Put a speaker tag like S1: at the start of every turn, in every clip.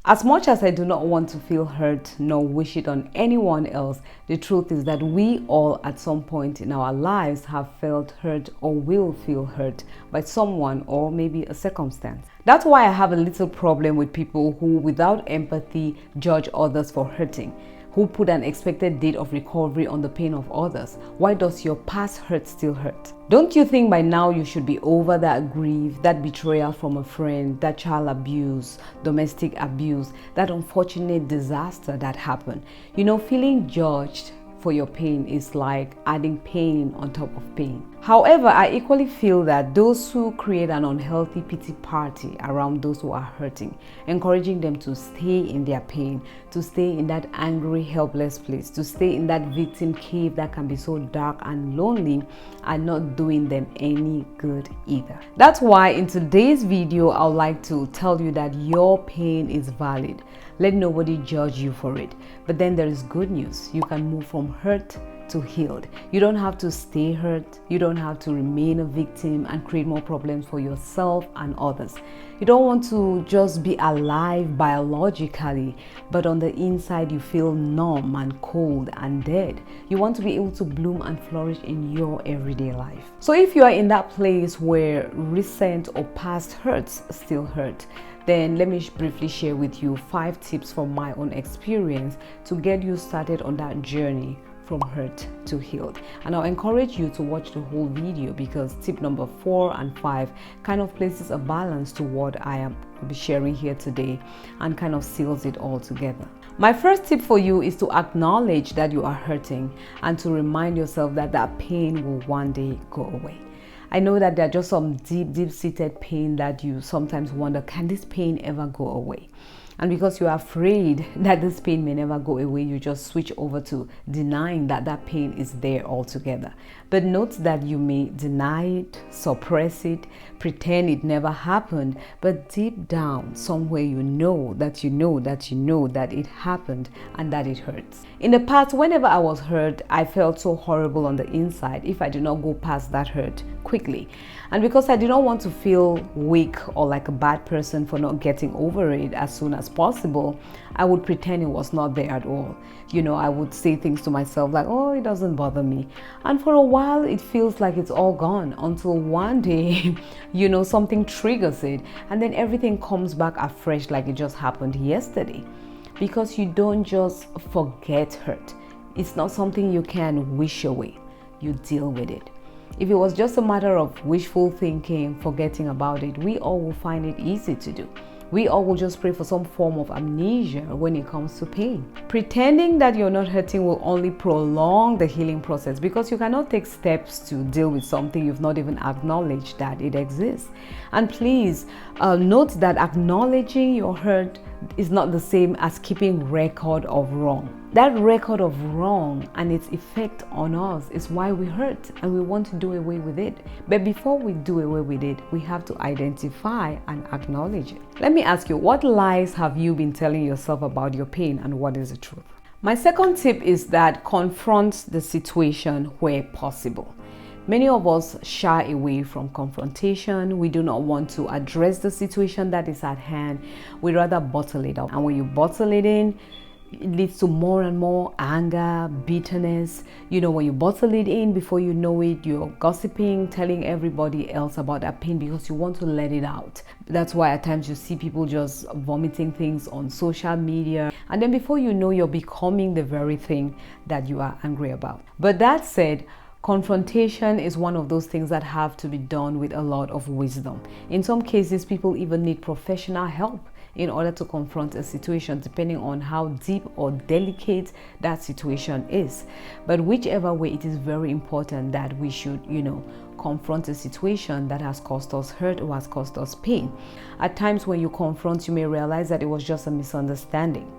S1: As much as I do not want to feel hurt nor wish it on anyone else, the truth is that we all at some point in our lives have felt hurt or will feel hurt by someone or maybe a circumstance. That's why I have a little problem with people who, without empathy, judge others for hurting, who put an expected date of recovery on the pain of others. Why does your past hurt still hurt? Don't you think by now you should be over that grief, that betrayal from a friend, that child abuse, domestic abuse, that unfortunate disaster that happened? Feeling judged for your pain is like adding pain on top of pain. However, I equally feel that those who create an unhealthy pity party around those who are hurting, encouraging them to stay in their pain, to stay in that angry, helpless place, to stay in that victim cave that can be so dark and lonely, are not doing them any good either. That's why in today's video, I would like to tell you that your pain is valid. Let nobody judge you for it. But then there is good news. You can move from hurt to healed. You don't have to stay hurt. You don't have to remain a victim and create more problems for yourself and others. You don't want to just be alive biologically, but on the inside you feel numb and cold and dead. You want to be able to bloom and flourish in your everyday life. So if you are in that place where recent or past hurts still hurt, then let me briefly share with you 5 tips from my own experience to get you started on that journey from hurt to healed. And I'll encourage you to watch the whole video because tip number 4 and 5 kind of places a balance to what I am sharing here today and kind of seals it all together. My first tip for you is to acknowledge that you are hurting and to remind yourself that that pain will one day go away. I know that there are just some deep-seated pain that you sometimes wonder, can this pain ever go away? And because you're afraid that this pain may never go away, you just switch over to denying that that pain is there altogether. But note that you may deny it, suppress it, pretend it never happened, but deep down, somewhere you know that it happened and that it hurts. In the past, whenever I was hurt, I felt so horrible on the inside if I did not go past that hurt quickly. And because I did not want to feel weak or like a bad person for not getting over it as soon as possible, I would pretend it was not there at all. I would say things to myself like, oh, it doesn't bother me. And for a while, it feels like it's all gone until one day, something triggers it and then everything comes back afresh like it just happened yesterday. Because you don't just forget hurt. It's not something you can wish away. You deal with it. If it was just a matter of wishful thinking, forgetting about it, we all will find it easy to do. We all will just pray for some form of amnesia when it comes to pain. Pretending that you're not hurting will only prolong the healing process because you cannot take steps to deal with something you've not even acknowledged that it exists. And please note that acknowledging your hurt is not the same as keeping record of wrong. That record of wrong and its effect on us is why we hurt and we want to do away with it. But before we do away with it, we have to identify and acknowledge it. Let me ask you, what lies have you been telling yourself about your pain and what is the truth? My second tip is that confront the situation where possible. Many of us shy away from confrontation. We do not want to address the situation that is at hand. We rather bottle it up. And when you bottle it in, it leads to more and more anger, bitterness. When you bottle it in, before you know it, you're gossiping, telling everybody else about that pain because you want to let it out. That's why at times you see people just vomiting things on social media. And then before you know, you're becoming the very thing that you are angry about. But that said, confrontation is one of those things that have to be done with a lot of wisdom. In some cases, people even need professional help in order to confront a situation, depending on how deep or delicate that situation is. But whichever way, it is very important that we should, confront a situation that has caused us hurt or has caused us pain. At times when you confront, you may realize that it was just a misunderstanding.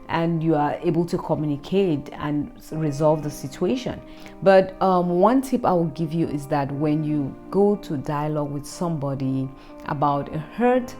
S1: And you are able to communicate and resolve the situation. But one tip I will give you is that when you go to dialogue with somebody about a hurt,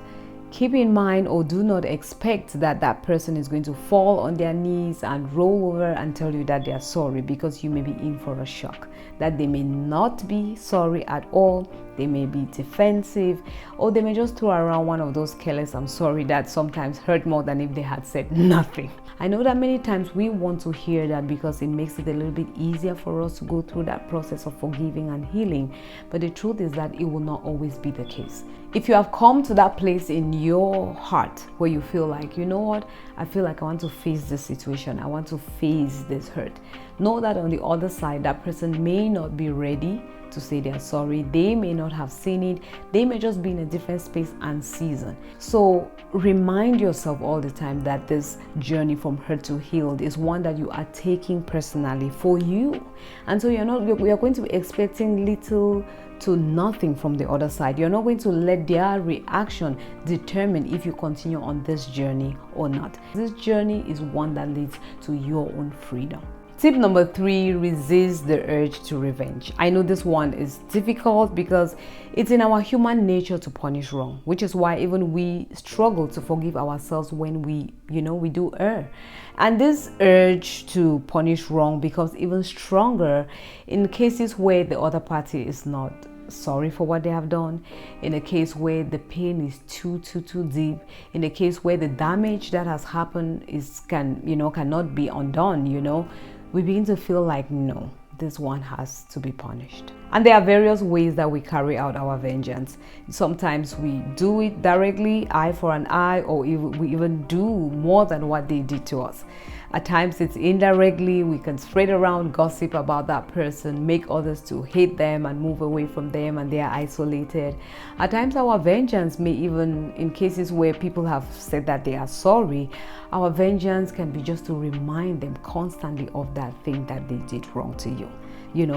S1: Keep in mind, or do not expect that that person is going to fall on their knees and roll over and tell you that they are sorry, because you may be in for a shock. That they may not be sorry at all, they may be defensive, or they may just throw around one of those careless "I'm sorry" that sometimes hurt more than if they had said nothing. I know that many times we want to hear that because it makes it a little bit easier for us to go through that process of forgiving and healing, but the truth is that it will not always be the case. If you have come to that place in your heart where you feel like, you know what, I feel like I want to face this situation, I want to face this hurt, know that on the other side, that person may not be ready to say they're sorry. They may not have seen it. They may just be in a different space and season. So remind yourself all the time that this journey from hurt to healed is one that you are taking personally for you. And so we are going to be expecting little to nothing from the other side. You're not going to let their reaction determine if you continue on this journey or not. This journey is one that leads to your own freedom. Tip number 3, resist the urge to revenge. I know this one is difficult because it's in our human nature to punish wrong, which is why even we struggle to forgive ourselves when we do err. And this urge to punish wrong becomes even stronger in cases where the other party is not sorry for what they have done, in a case where the pain is too deep, in a case where the damage that has happened cannot be undone. We begin to feel like, no, this one has to be punished. And there are various ways that we carry out our vengeance. Sometimes we do it directly, eye for an eye, or we even do more than what they did to us. At times it's indirectly. We can spread around gossip about that person, make others to hate them and move away from them, and they are isolated. At times our vengeance may even, in cases where people have said that they are sorry, our vengeance can be just to remind them constantly of that thing that they did wrong to you.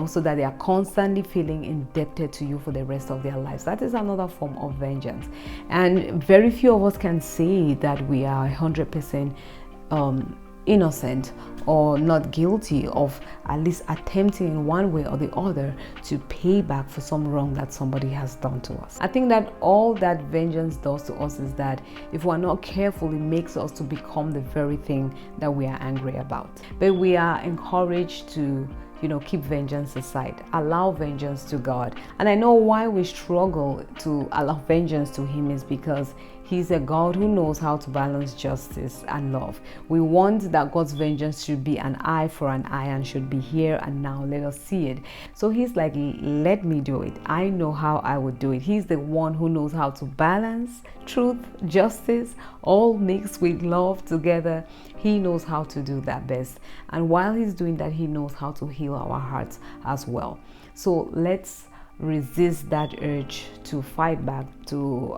S1: So that they are constantly feeling indebted to you for the rest of their lives. That is another form of vengeance. And very few of us can say that we are 100% innocent or not guilty of at least attempting in one way or the other to pay back for some wrong that somebody has done to us. I think that all that vengeance does to us is that if we're not careful, it makes us to become the very thing that we are angry about. But we are encouraged to keep vengeance aside. Allow vengeance to God. And I know why we struggle to allow vengeance to Him is because He's a God who knows how to balance justice and love. We want that God's vengeance should be an eye for an eye and should be here and now. Let us see it. So He's like, let me do it. I know how I would do it. He's the one who knows how to balance truth, justice, all mixed with love together. He knows how to do that best. And while He's doing that, He knows how to heal our hearts as well. So let's resist that urge to fight back, to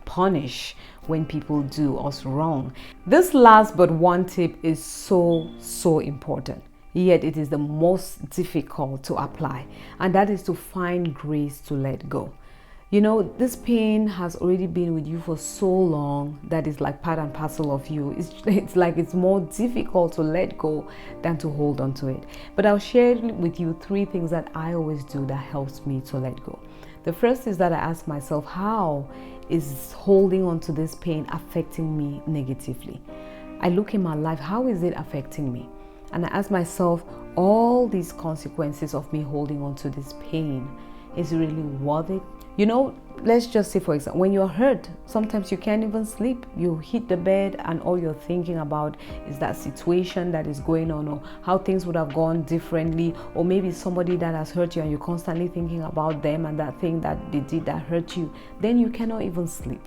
S1: punish when people do us wrong. This last but one tip is so important, yet it is the most difficult to apply, and that is to find grace to let go. This pain has already been with you for so long that it's like part and parcel of you. It's like it's more difficult to let go than to hold on to it. But I'll share with you 3 things that I always do that helps me to let go. The first is that I ask myself, how is holding on to this pain affecting me negatively? I look in my life, how is it affecting me? And I ask myself, all these consequences of me holding on to this pain, is it really worth it? Let's just say, for example, when you're hurt, sometimes you can't even sleep. You hit the bed and all you're thinking about is that situation that is going on, or how things would have gone differently, or maybe somebody that has hurt you and you're constantly thinking about them and that thing that they did that hurt you. Then you cannot even sleep.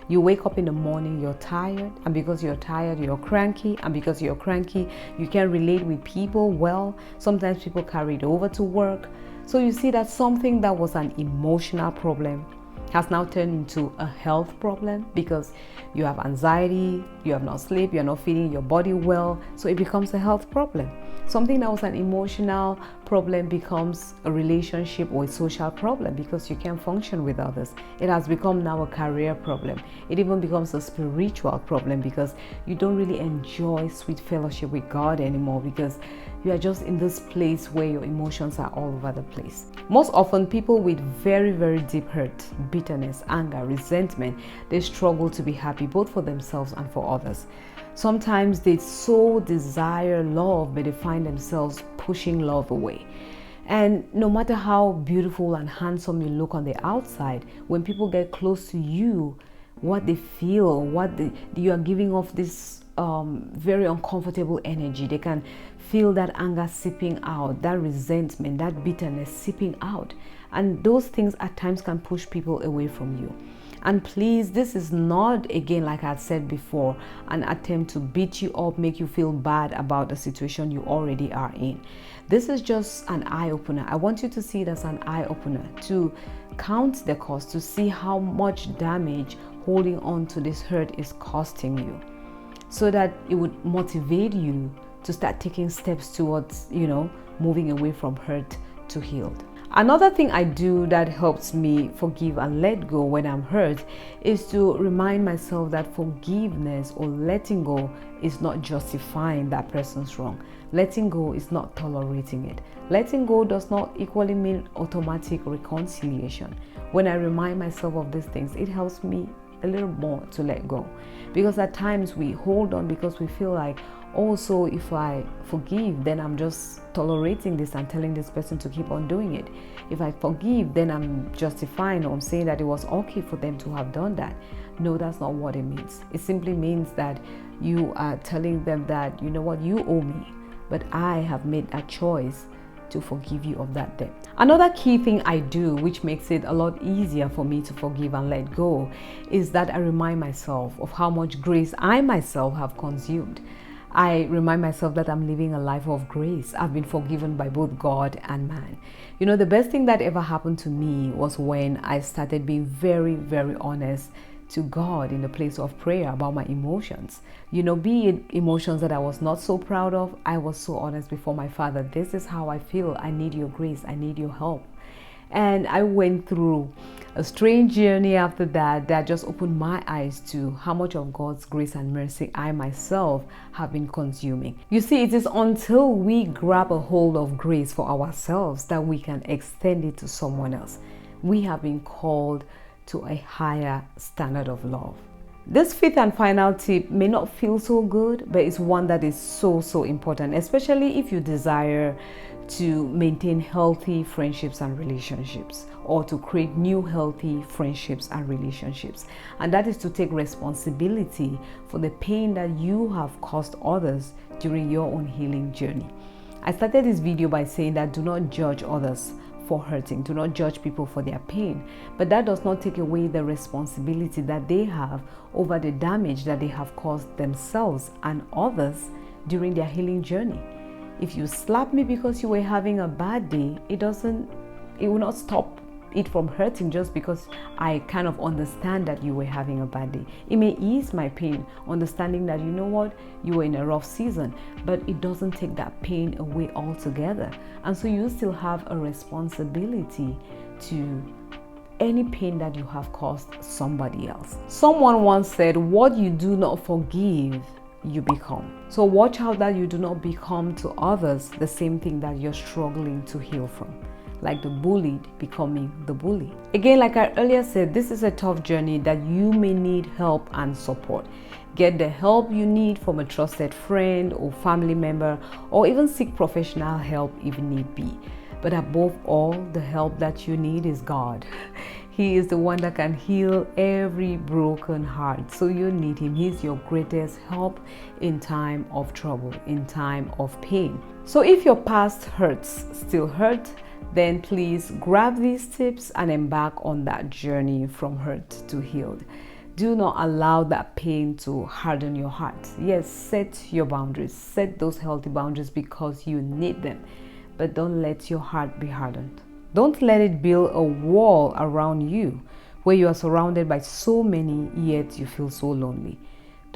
S1: You wake up in the morning, you're tired, and because you're tired, you're cranky, and because you're cranky, you can't relate with people well. Sometimes people carry it over to work. So you see that something that was an emotional problem has now turned into a health problem because you have anxiety, you have not sleep, you're not feeling your body well, so it becomes a health problem. Something that was an emotional problem becomes a relationship or a social problem because you can't function with others. It has become now a career problem. It even becomes a spiritual problem because you don't really enjoy sweet fellowship with God anymore because you are just in this place where your emotions are all over the place. Most often, people with very, very deep hurt, bitterness, anger, resentment, they struggle to be happy both for themselves and for others. Sometimes they so desire love, but they find themselves pushing love away. And no matter how beautiful and handsome you look on the outside, when people get close to you, what they feel, you are giving off this very uncomfortable energy. They can feel that anger seeping out, that resentment, that bitterness seeping out. And those things at times can push people away from you. And please, this is not, again, like I said before, an attempt to beat you up, make you feel bad about the situation you already are in. This is just an eye-opener. I want you to see it as an eye-opener, to count the cost, to see how much damage holding on to this hurt is costing you, so that it would motivate you to start taking steps towards, moving away from hurt to healed. Another thing I do that helps me forgive and let go when I'm hurt is to remind myself that forgiveness or letting go is not justifying that person's wrong. Letting go is not tolerating it. Letting go does not equally mean automatic reconciliation. When I remind myself of these things, it helps me a little more to let go. Because at times we hold on because we feel like, also, if I forgive, then I'm just tolerating this and telling this person to keep on doing it. If I forgive, then I'm justifying or I'm saying that it was okay for them to have done that. No, that's not what it means. It simply means that you are telling them that, you know what, you owe me, but I have made a choice to forgive you of that debt. Another key thing I do, which makes it a lot easier for me to forgive and let go, is that I remind myself of how much grace I myself have consumed. I remind myself that I'm living a life of grace. I've been forgiven by both God and man. The best thing that ever happened to me was when I started being very, very honest to God in the place of prayer about my emotions. Be it emotions that I was not so proud of, I was so honest before my Father. This is how I feel. I need your grace. I need your help. And I went through a strange journey after that just opened my eyes to how much of God's grace and mercy I myself have been consuming. You see, it is until we grab a hold of grace for ourselves that we can extend it to someone else. We have been called to a higher standard of love. This fifth and final tip may not feel so good, but it's one that is so important, especially if you desire to maintain healthy friendships and relationships, or to create new healthy friendships and relationships. And that is to take responsibility for the pain that you have caused others during your own healing journey. I started this video by saying that do not judge others for hurting. Do not judge people for their pain. But that does not take away the responsibility that they have over the damage that they have caused themselves and others during their healing journey. If you slap me because you were having a bad day, it will not stop it from hurting just because I kind of understand that you were having a bad day. It may ease my pain, understanding that, you know what, you were in a rough season, but it doesn't take that pain away altogether. And so you still have a responsibility to any pain that you have caused somebody else. Someone once said, what you do not forgive, you become. So watch out that you do not become to others the same thing that you're struggling to heal from, like the bullied becoming the bully. Again, like I earlier said, this is a tough journey that you may need help and support. Get the help you need from a trusted friend or family member, or even seek professional help if need be. But above all, the help that you need is God. He is the one that can heal every broken heart. So you need Him. He's your greatest help in time of trouble, in time of pain. So if your past hurts still hurt, then please grab these tips and embark on that journey from hurt to healed. Do not allow that pain to harden your heart. Yes, set your boundaries. Set those healthy boundaries because you need them. But don't let your heart be hardened. Don't let it build a wall around you where you are surrounded by so many, yet you feel so lonely.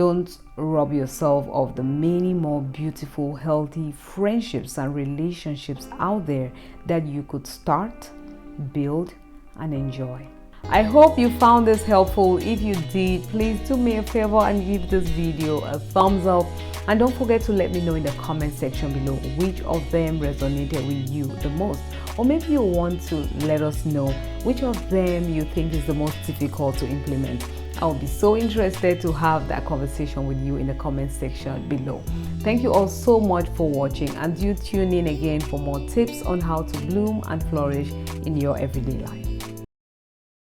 S1: Don't rob yourself of the many more beautiful, healthy friendships and relationships out there that you could start, build, and enjoy. I hope you found this helpful. If you did, please do me a favor and give this video a thumbs up. And don't forget to let me know in the comment section below which of them resonated with you the most. Or maybe you want to let us know which of them you think is the most difficult to implement. I'll be so interested to have that conversation with you in the comment section below. Thank you all so much for watching, and do tune in again for more tips on how to bloom and flourish in your everyday life.